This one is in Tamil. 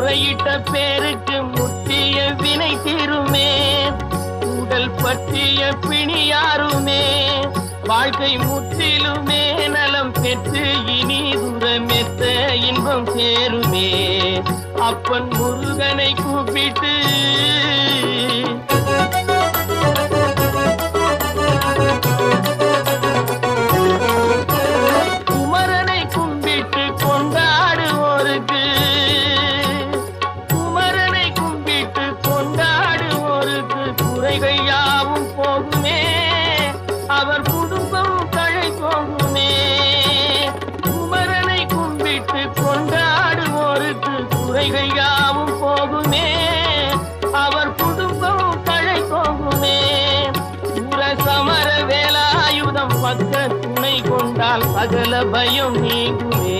முறையிட்ட பேருக்கு முற்றிய வினை தீருமே, உடல் பற்றிய பிணியாருமே, வாழ்க்கை முற்றிலுமே நலம் பெற்று இனி தூரமெத்த இன்பம் சேருமே. அப்பன் முருகனை கூப்பிட்டு குமரனை கும்பிட்டு கொண்டாடுவோருக்கு, குமரனை கும்பிட்டு கொண்டாடுவோருக்கு குறைகள் யாவும் போகுமே, அவர் குடும்பம் தழை போகுமே. குமரனை கும்பிட்டு கொண்டாடுவோருக்கு குறைகள் யாவும் போகுமே, அவர் குடும்பம் தழை போகுமே. சமர வேலாயுதம் பக்க துணை கொண்டால் சகல பயம் நீங்குமே.